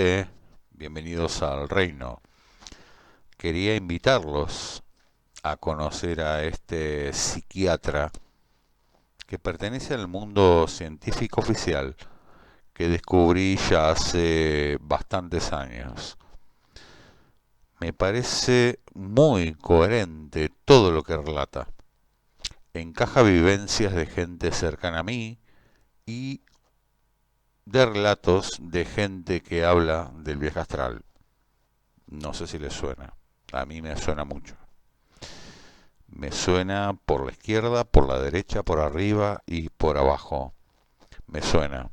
gente, bienvenidos al reino. Quería invitarlos a conocer a este psiquiatra que pertenece al mundo científico oficial que descubrí ya hace bastantes años. Me parece muy coherente todo lo que relata. Encaja vivencias de gente cercana a mí y de relatos de gente que habla del viaje astral. No sé si les suena. A mí me suena mucho. Me suena por la izquierda, por la derecha, por arriba y por abajo. Me suena.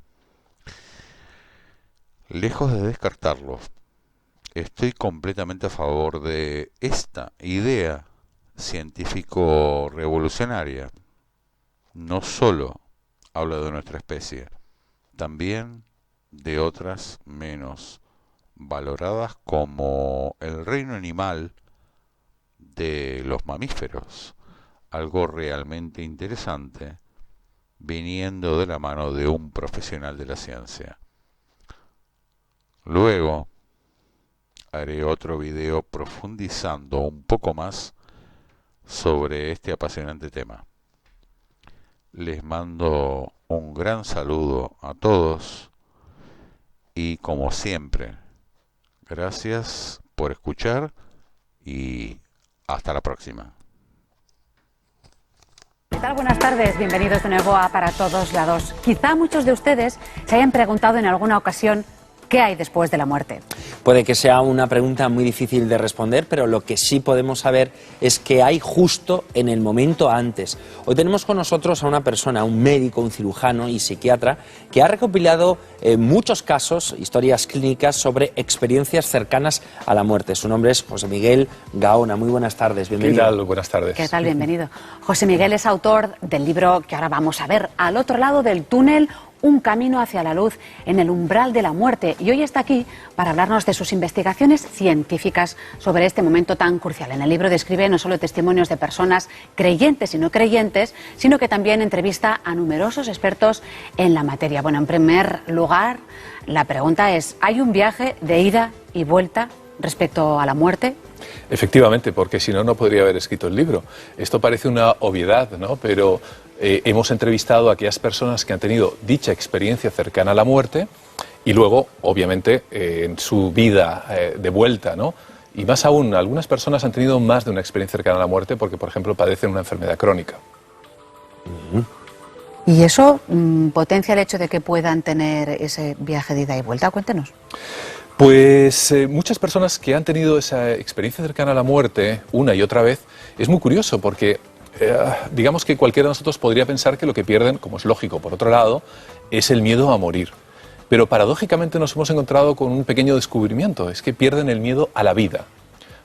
Lejos de descartarlo, estoy completamente a favor de esta idea científico-revolucionaria. No solo habla de nuestra especie, también de otras menos valoradas como el reino animal de los mamíferos, algo realmente interesante viniendo de la mano de un profesional de la ciencia. Luego haré otro video profundizando un poco más sobre este apasionante tema. Les mando un gran saludo a todos y como siempre, gracias por escuchar y hasta la próxima. ¿Qué tal? Buenas tardes, bienvenidos de nuevo a Para Todos Lados. Quizá muchos de ustedes se hayan preguntado en alguna ocasión ¿qué hay después de la muerte? Puede que sea una pregunta muy difícil de responder, pero lo que sí podemos saber es qué hay justo en el momento antes. Hoy tenemos con nosotros a una persona, un médico, un cirujano y psiquiatra, que ha recopilado muchos casos, historias clínicas sobre experiencias cercanas a la muerte. Su nombre es José Miguel Gaona. Muy buenas tardes, bienvenido. ¿Qué tal? Buenas tardes. ¿Qué tal? Bienvenido. José Miguel es autor del libro que ahora vamos a ver, Al otro lado del túnel, un camino hacia la luz en el umbral de la muerte, y hoy está aquí para hablarnos de sus investigaciones científicas sobre este momento tan crucial. En el libro describe no solo testimonios de personas creyentes y no creyentes, sino que también entrevista a numerosos expertos en la materia. Bueno, en primer lugar, la pregunta es, ¿hay un viaje de ida y vuelta respecto a la muerte? Efectivamente, porque si no, no podría haber escrito el libro. Esto parece una obviedad, ¿no? Pero hemos entrevistado a aquellas personas que han tenido dicha experiencia cercana a la muerte y luego, obviamente, en su vida de vuelta, ¿no? Y más aún, algunas personas han tenido más de una experiencia cercana a la muerte porque, por ejemplo, padecen una enfermedad crónica. ¿Y eso potencia el hecho de que puedan tener ese viaje de ida y vuelta? Cuéntenos. Pues muchas personas que han tenido esa experiencia cercana a la muerte una y otra vez, es muy curioso porque digamos que cualquiera de nosotros podría pensar que lo que pierden, como es lógico por otro lado, es el miedo a morir. Pero paradójicamente nos hemos encontrado con un pequeño descubrimiento, es que pierden el miedo a la vida.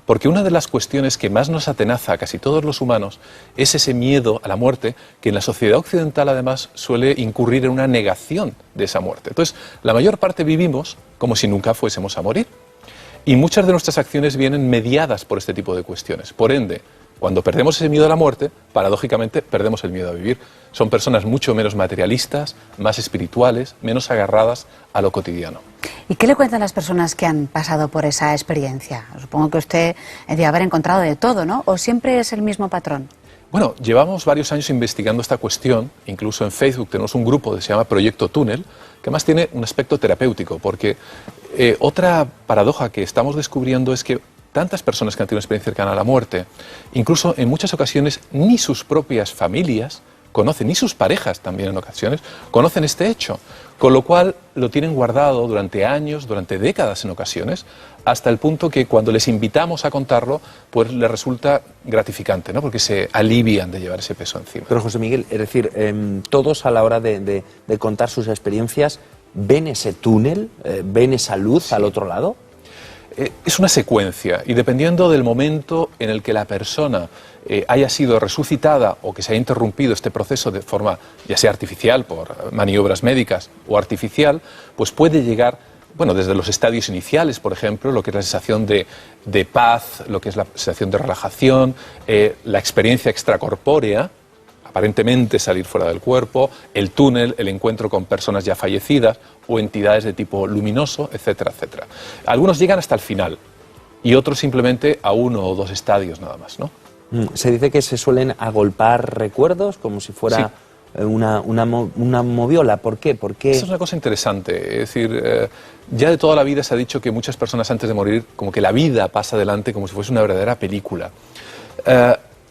Porque una de las cuestiones que más nos atenaza a casi todos los humanos es ese miedo a la muerte, que en la sociedad occidental además suele incurrir en una negación de esa muerte. Entonces, la mayor parte vivimos como si nunca fuésemos a morir. Y muchas de nuestras acciones vienen mediadas por este tipo de cuestiones. Por ende, cuando perdemos ese miedo a la muerte, paradójicamente perdemos el miedo a vivir. Son personas mucho menos materialistas, más espirituales, menos agarradas a lo cotidiano. ¿Y qué le cuentan las personas que han pasado por esa experiencia? Supongo que usted debe haber encontrado de todo, ¿no? ¿O siempre es el mismo patrón? Bueno, llevamos varios años investigando esta cuestión. Incluso en Facebook tenemos un grupo que se llama Proyecto Túnel, que además tiene un aspecto terapéutico, porque otra paradoja que estamos descubriendo es que tantas personas que han tenido una experiencia cercana a la muerte, incluso en muchas ocasiones ni sus propias familias conocen, ni sus parejas también en ocasiones, conocen este hecho, con lo cual lo tienen guardado durante años, durante décadas en ocasiones, hasta el punto que cuando les invitamos a contarlo, pues les resulta gratificante, ¿no? Porque se alivian de llevar ese peso encima. Pero José Miguel, es decir, todos a la hora de contar sus experiencias, ¿ven ese túnel, ven esa luz al otro lado? Es una secuencia y dependiendo del momento en el que la persona haya sido resucitada o que se haya interrumpido este proceso de forma ya sea artificial por maniobras médicas o artificial, pues puede llegar, bueno, desde los estadios iniciales, por ejemplo, lo que es la sensación de paz, lo que es la sensación de relajación, la experiencia extracorpórea, aparentemente salir fuera del cuerpo, el túnel, el encuentro con personas ya fallecidas o entidades de tipo luminoso, etcétera, etcétera. Algunos llegan hasta el final y otros simplemente a 1 o 2 estadios nada más, ¿no? Se dice que se suelen agolpar recuerdos como si fuera... Sí. Una moviola. ¿Por qué? Eso es una cosa interesante. Es decir, ya de toda la vida se ha dicho que muchas personas antes de morir, como que la vida pasa adelante como si fuese una verdadera película.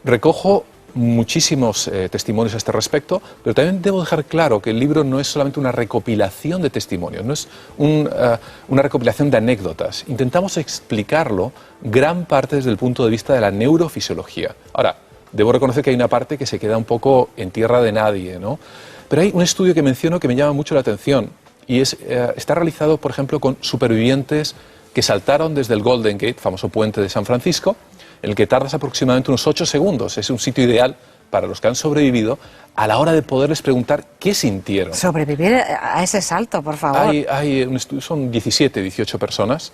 Recojo muchísimos testimonios a este respecto, pero también debo dejar claro que el libro no es solamente una recopilación de testimonios, no es una recopilación de anécdotas. Intentamos explicarlo gran parte desde el punto de vista de la neurofisiología. Ahora, debo reconocer que hay una parte que se queda un poco en tierra de nadie, ¿no? Pero hay un estudio que menciono que me llama mucho la atención y está realizado, por ejemplo, con supervivientes que saltaron desde el Golden Gate, famoso puente de San Francisco, en el que tardas aproximadamente unos 8 segundos. Es un sitio ideal para los que han sobrevivido a la hora de poderles preguntar qué sintieron. Sobrevivir a ese salto, por favor. Hay un estudio, son 17, 18 personas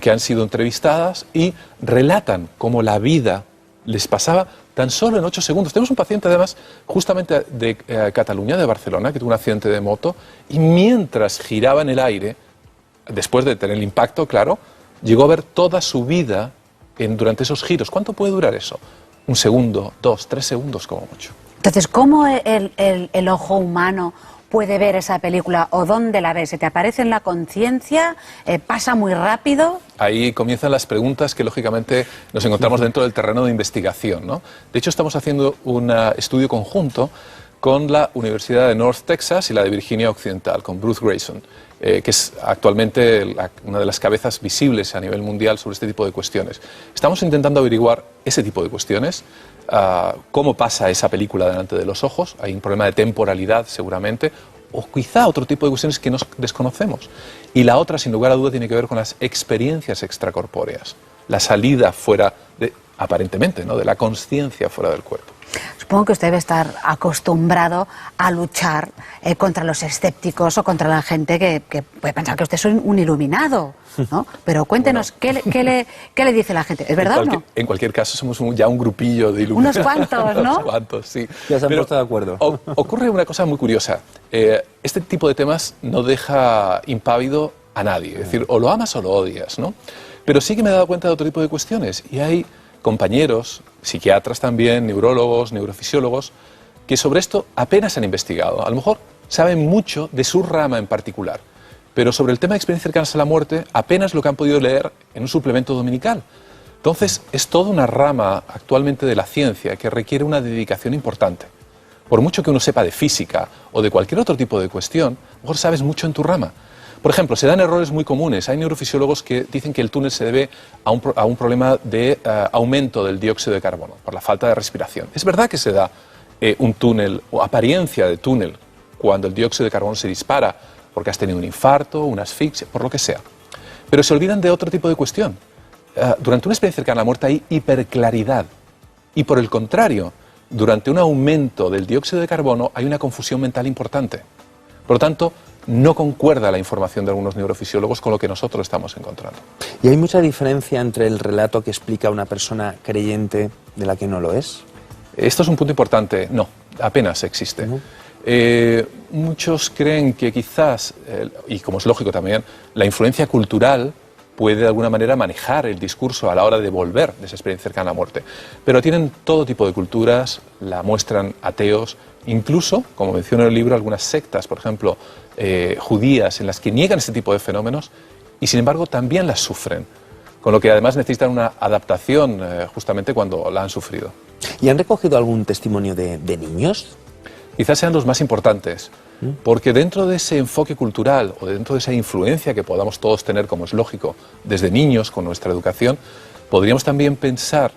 que han sido entrevistadas y relatan cómo la vida les pasaba tan solo en 8 segundos. Tenemos un paciente, además, justamente de Cataluña, de Barcelona, que tuvo un accidente de moto y mientras giraba en el aire, después de tener el impacto, claro, llegó a ver toda su vida durante esos giros. ¿Cuánto puede durar eso? 1 segundo, 2, 3 segundos como mucho. Entonces, ¿cómo el ojo humano puede ver esa película o dónde la ves? ¿Se te aparece en la conciencia? ¿Pasa muy rápido? Ahí comienzan las preguntas que, lógicamente, nos encontramos dentro del terreno de investigación, ¿no? De hecho, estamos haciendo un estudio conjunto con la Universidad de North Texas y la de Virginia Occidental, con Bruce Grayson, que es actualmente una de las cabezas visibles a nivel mundial sobre este tipo de cuestiones. Estamos intentando averiguar ese tipo de cuestiones, cómo pasa esa película delante de los ojos. Hay un problema de temporalidad seguramente, o quizá otro tipo de cuestiones que nos desconocemos. Y la otra, sin lugar a duda, tiene que ver con las experiencias extracorpóreas, la salida fuera, aparentemente, ¿no?, de la consciencia fuera del cuerpo. Supongo que usted debe estar acostumbrado a luchar contra los escépticos o contra la gente que puede pensar que usted es un iluminado, ¿no? Pero cuéntenos, bueno, ¿qué le dice la gente? ¿Es verdad o no? En cualquier caso, somos ya un grupillo de iluminados. Unos cuantos, ¿no? Unos cuantos, sí. Ya se han puesto de acuerdo. Ocurre una cosa muy curiosa. Este tipo de temas no deja impávido a nadie. Es decir, o lo amas o lo odias, ¿no? Pero sí que me he dado cuenta de otro tipo de cuestiones. Y hay compañeros, psiquiatras también, neurólogos, neurofisiólogos, que sobre esto apenas han investigado. A lo mejor saben mucho de su rama en particular, pero sobre el tema de experiencias cercanas a la muerte apenas lo que han podido leer en un suplemento dominical. Entonces, es toda una rama actualmente de la ciencia que requiere una dedicación importante. Por mucho que uno sepa de física o de cualquier otro tipo de cuestión, a lo mejor sabes mucho en tu rama. Por ejemplo, se dan errores muy comunes. Hay neurofisiólogos que dicen que el túnel se debe a un problema de aumento del dióxido de carbono, por la falta de respiración. Es verdad que se da un túnel o apariencia de túnel cuando el dióxido de carbono se dispara porque has tenido un infarto, una asfixia, por lo que sea. Pero se olvidan de otro tipo de cuestión. Durante una experiencia cercana a la muerte hay hiperclaridad. Y por el contrario, durante un aumento del dióxido de carbono hay una confusión mental importante. Por lo tanto, no concuerda la información de algunos neurofisiólogos con lo que nosotros estamos encontrando. ¿Y hay mucha diferencia entre el relato que explica una persona creyente de la que no lo es? Esto es un punto importante. No, apenas existe. Muchos creen que quizás, y como es lógico también, la influencia cultural puede de alguna manera manejar el discurso a la hora de volver de esa experiencia cercana a la muerte. Pero tienen todo tipo de culturas, la muestran ateos, incluso, como menciono en el libro, algunas sectas, por ejemplo, judías, en las que niegan este tipo de fenómenos y sin embargo también las sufren, con lo que además necesitan una adaptación justamente cuando la han sufrido. ¿Y han recogido algún testimonio de niños? Quizás sean los más importantes, porque dentro de ese enfoque cultural o dentro de esa influencia que podamos todos tener, como es lógico, desde niños con nuestra educación, podríamos también pensar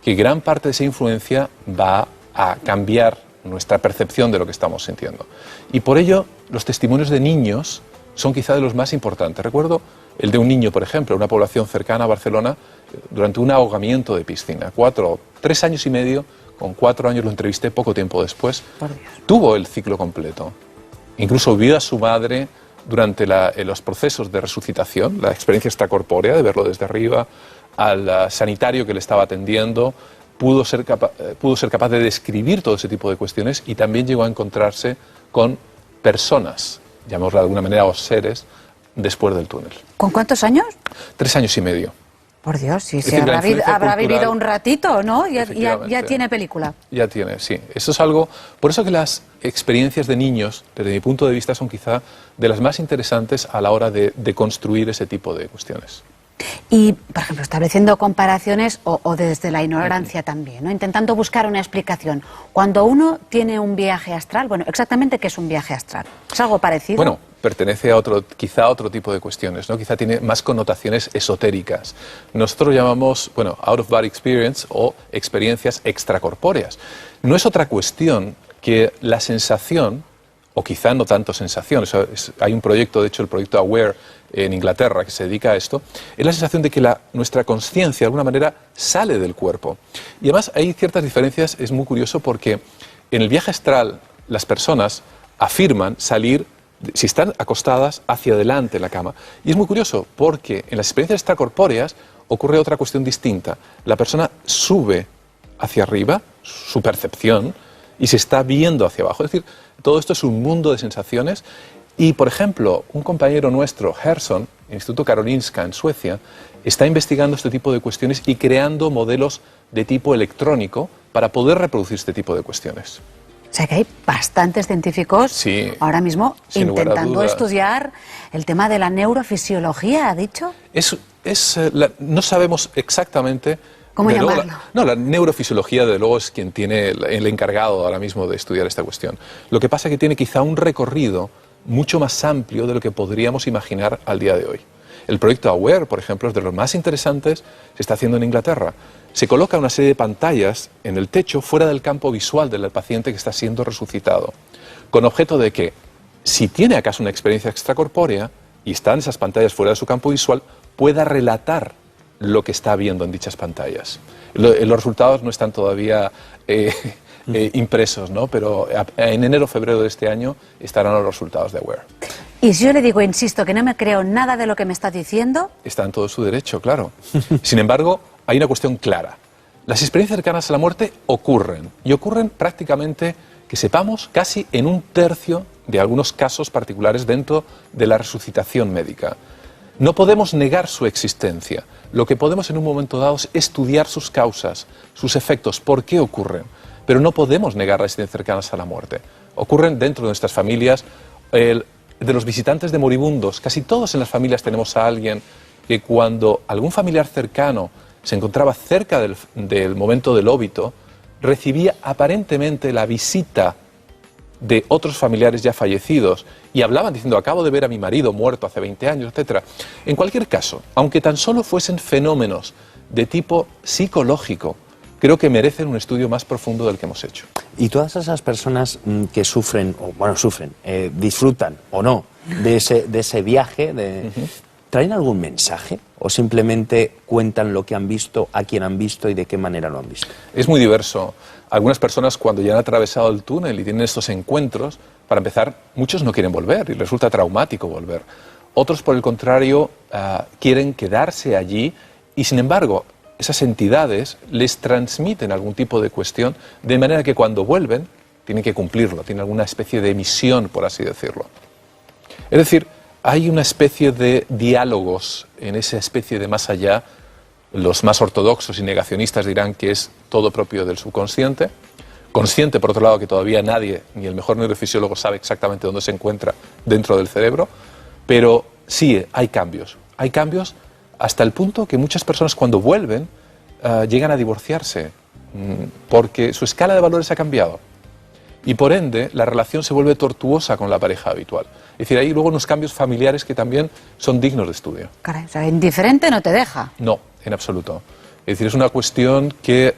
que gran parte de esa influencia va a cambiar nuestra percepción de lo que estamos sintiendo. Y por ello, los testimonios de niños son quizá de los más importantes. Recuerdo el de un niño, por ejemplo, en una población cercana a Barcelona, durante un ahogamiento de piscina. 3 años y medio, con 4 años lo entrevisté poco tiempo después, tuvo el ciclo completo. Incluso vio a su madre durante los procesos de resucitación, la experiencia extracorpórea, de verlo desde arriba, al sanitario que le estaba atendiendo. pudo ser capaz de describir todo ese tipo de cuestiones y también llegó a encontrarse con personas, llamémoslo de alguna manera, o seres, después del túnel. ¿Con cuántos años? 3 años y medio. Por Dios, sí, Es sí, decir, la habrá influencia vivido cultural, un ratito, ¿no? Ya efectivamente. tiene película. Ya tiene, sí. Eso es algo... Por eso que las experiencias de niños, desde mi punto de vista, son quizá de las más interesantes a la hora de construir ese tipo de cuestiones. Y, por ejemplo, estableciendo comparaciones o desde la ignorancia también, ¿no? Intentando buscar una explicación. Cuando uno tiene un viaje astral, bueno, exactamente ¿qué es un viaje astral? ¿Es algo parecido? Bueno, pertenece a quizá a otro tipo de cuestiones, ¿no? Quizá tiene más connotaciones esotéricas. Nosotros llamamos, bueno, out of body experience o experiencias extracorpóreas. No es otra cuestión que la sensación, o quizá no tanto sensación, hay un proyecto, de hecho el proyecto AWARE en Inglaterra que se dedica a esto, es la sensación de que nuestra conciencia de alguna manera sale del cuerpo. Y además hay ciertas diferencias, es muy curioso porque en el viaje astral las personas afirman salir, si están acostadas, hacia adelante en la cama. Y es muy curioso porque en las experiencias extracorpóreas ocurre otra cuestión distinta. La persona sube hacia arriba, su percepción, y se está viendo hacia abajo. Es decir, todo esto es un mundo de sensaciones. Y, por ejemplo, un compañero nuestro, Gerson, Instituto Karolinska en Suecia, está investigando este tipo de cuestiones y creando modelos de tipo electrónico para poder reproducir este tipo de cuestiones. O sea que hay bastantes científicos Sí, ahora mismo sin lugar a intentando dudas. estudiar el tema de la neurofisiología, ¿ha dicho? No sabemos exactamente... ¿Cómo de luego, llamarlo? la neurofisiología, de luego, es quien tiene el encargado ahora mismo de estudiar esta cuestión. Lo que pasa es que tiene quizá un recorrido mucho más amplio de lo que podríamos imaginar al día de hoy. El proyecto AWARE, por ejemplo, es de los más interesantes, se está haciendo en Inglaterra. Se coloca una serie de pantallas en el techo fuera del campo visual del paciente que está siendo resucitado, con objeto de que, si tiene acaso una experiencia extracorpórea y están esas pantallas fuera de su campo visual, pueda relatar lo que está viendo en dichas pantallas. Los resultados no están todavía impresos, ¿no? Pero en enero o febrero de este año estarán los resultados de AWARE. Y si yo le digo, insisto, que no me creo nada de lo que me está diciendo... Está en todo su derecho, claro. Sin embargo, hay una cuestión clara. Las experiencias cercanas a la muerte ocurren, y ocurren prácticamente, que sepamos, casi en 1/3 de algunos casos particulares dentro de la resucitación médica. No podemos negar su existencia. Lo que podemos en un momento dado es estudiar sus causas, sus efectos, por qué ocurren. Pero no podemos negar las experiencias cercanas a la muerte. Ocurren dentro de nuestras familias. De los visitantes de moribundos, casi todos en las familias tenemos a alguien que cuando algún familiar cercano se encontraba cerca del momento del óbito, recibía aparentemente la visita de otros familiares ya fallecidos y hablaban diciendo, acabo de ver a mi marido muerto hace 20 años, etc. En cualquier caso, aunque tan solo fuesen fenómenos de tipo psicológico, creo que merecen un estudio más profundo del que hemos hecho. Y todas esas personas que sufren, disfrutan o no de ese viaje, ¿traen algún mensaje o simplemente cuentan lo que han visto, a quién han visto y de qué manera lo han visto? Es muy diverso. Algunas personas, cuando ya han atravesado el túnel y tienen estos encuentros, para empezar, muchos no quieren volver y les resulta traumático volver. Otros, por el contrario, quieren quedarse allí y, sin embargo, esas entidades les transmiten algún tipo de cuestión, de manera que cuando vuelven tienen que cumplirlo, tienen alguna especie de misión, por así decirlo. Es decir, hay una especie de diálogos en esa especie de más allá. Los más ortodoxos y negacionistas dirán que es todo propio del subconsciente. Consciente, por otro lado, que todavía nadie, ni el mejor neurofisiólogo, sabe exactamente dónde se encuentra dentro del cerebro. Pero sí, hay cambios. Hay cambios hasta el punto que muchas personas cuando vuelven llegan a divorciarse porque su escala de valores ha cambiado. Y por ende, la relación se vuelve tortuosa con la pareja habitual. Es decir, hay luego unos cambios familiares que también son dignos de estudio. Caray, o sea, indiferente no te deja. No, en absoluto. Es decir, es una cuestión que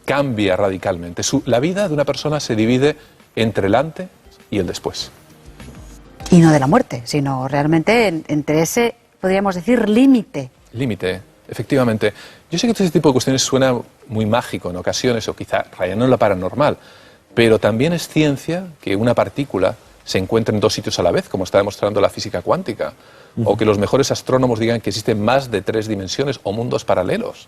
cambia radicalmente. La vida de una persona se divide entre el antes y el después. Y no de la muerte, sino realmente entre ese, podríamos decir, límite. Límite, efectivamente. Yo sé que todo este tipo de cuestiones suena muy mágico en ocasiones, o quizá rayando en lo paranormal, pero también es ciencia que una partícula se encuentre en 2 sitios a la vez, como está demostrando la física cuántica, o que los mejores astrónomos digan que existen más de 3 dimensiones o mundos paralelos.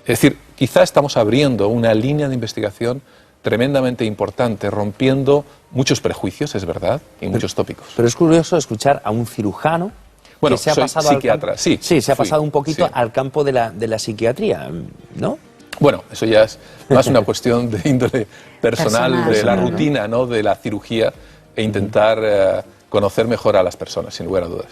Es decir, quizá estamos abriendo una línea de investigación tremendamente importante, rompiendo muchos prejuicios, es verdad, y muchos tópicos. Pero es curioso escuchar a un cirujano Bueno, que se ha soy pasado psiquiatra, sí. se ha pasado un poquito sí. al campo de la psiquiatría, ¿no? Bueno, eso ya es más una cuestión de índole personal, de la rutina, ¿no?, de la cirugía, e intentar conocer mejor a las personas, sin lugar a dudas.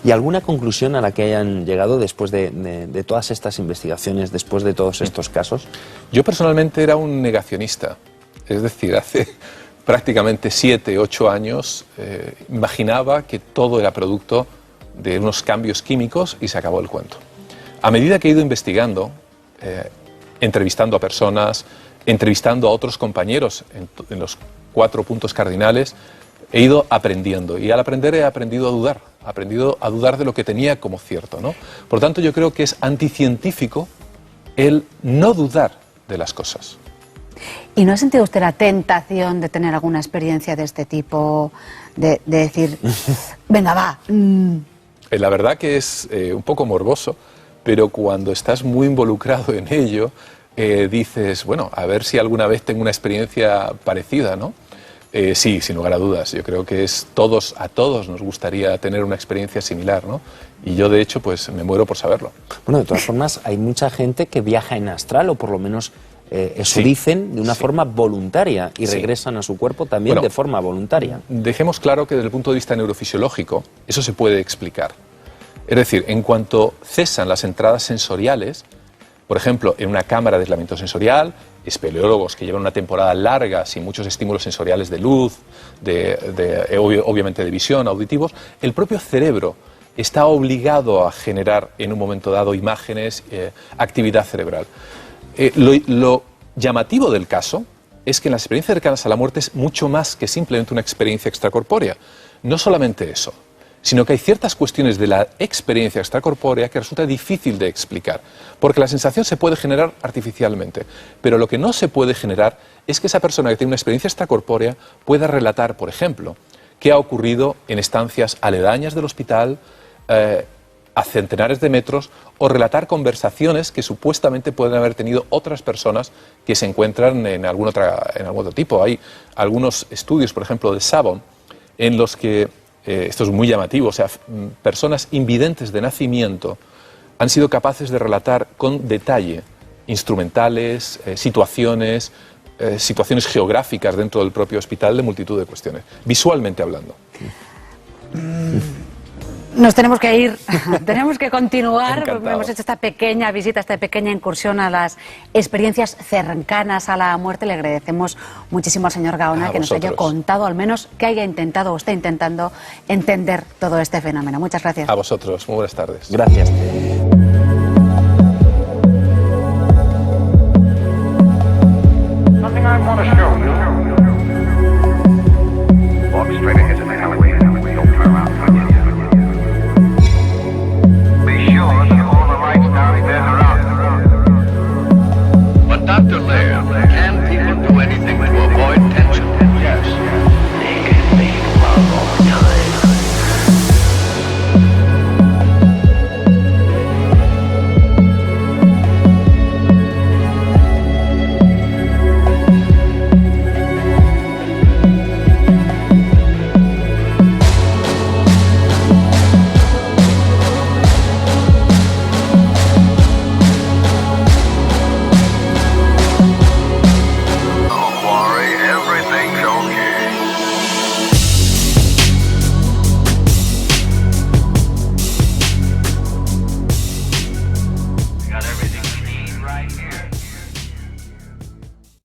¿Y alguna conclusión a la que hayan llegado después de todas estas investigaciones, después de todos estos casos? Yo personalmente era un negacionista, es decir, hace prácticamente 7, 8 años imaginaba que todo era producto de unos cambios químicos y se acabó el cuento. A medida que he ido investigando, entrevistando a personas, entrevistando a otros compañeros en los 4 puntos cardinales, he ido aprendiendo, y al aprender he aprendido a dudar de lo que tenía como cierto, ¿no? Por tanto, yo creo que es anticientífico el no dudar de las cosas. ¿Y no ha sentido usted la tentación de tener alguna experiencia de este tipo, de decir, venga, va? La verdad que es un poco morboso, pero cuando estás muy involucrado en ello, dices, bueno, a ver si alguna vez tengo una experiencia parecida, ¿no? Sí, sin lugar a dudas. Yo creo que a todos nos gustaría tener una experiencia similar, ¿no? Y yo, de hecho, pues me muero por saberlo. Bueno, de todas formas, hay mucha gente que viaja en astral, o por lo menos eso Sí. dicen, de una Sí. forma voluntaria, y Sí. regresan a su cuerpo también Bueno, de forma voluntaria. Dejemos claro que desde el punto de vista neurofisiológico, eso se puede explicar. Es decir, en cuanto cesan las entradas sensoriales, por ejemplo, en una cámara de aislamiento sensorial, espeleólogos que llevan una temporada larga sin muchos estímulos sensoriales de luz, obviamente de visión, auditivos, el propio cerebro está obligado a generar en un momento dado imágenes, actividad cerebral. Lo llamativo del caso es que en las experiencias cercanas a la muerte es mucho más que simplemente una experiencia extracorpórea. No solamente eso, sino que hay ciertas cuestiones de la experiencia extracorpórea que resulta difícil de explicar, porque la sensación se puede generar artificialmente, pero lo que no se puede generar es que esa persona que tiene una experiencia extracorpórea pueda relatar, por ejemplo, qué ha ocurrido en estancias aledañas del hospital, a centenares de metros, o relatar conversaciones que supuestamente pueden haber tenido otras personas que se encuentran en algún otro tipo. Hay algunos estudios, por ejemplo, de Savon, en los que esto es muy llamativo, o sea, personas invidentes de nacimiento han sido capaces de relatar con detalle instrumentales, situaciones geográficas dentro del propio hospital de multitud de cuestiones, visualmente hablando. Nos tenemos que ir, tenemos que continuar. Encantado. Hemos hecho esta pequeña visita, esta pequeña incursión a las experiencias cercanas a la muerte. Le agradecemos muchísimo al señor Gaona A que nos haya vosotros. contado, al menos que haya intentado o esté intentando entender todo este fenómeno. Muchas gracias. A vosotros, muy buenas tardes. Gracias.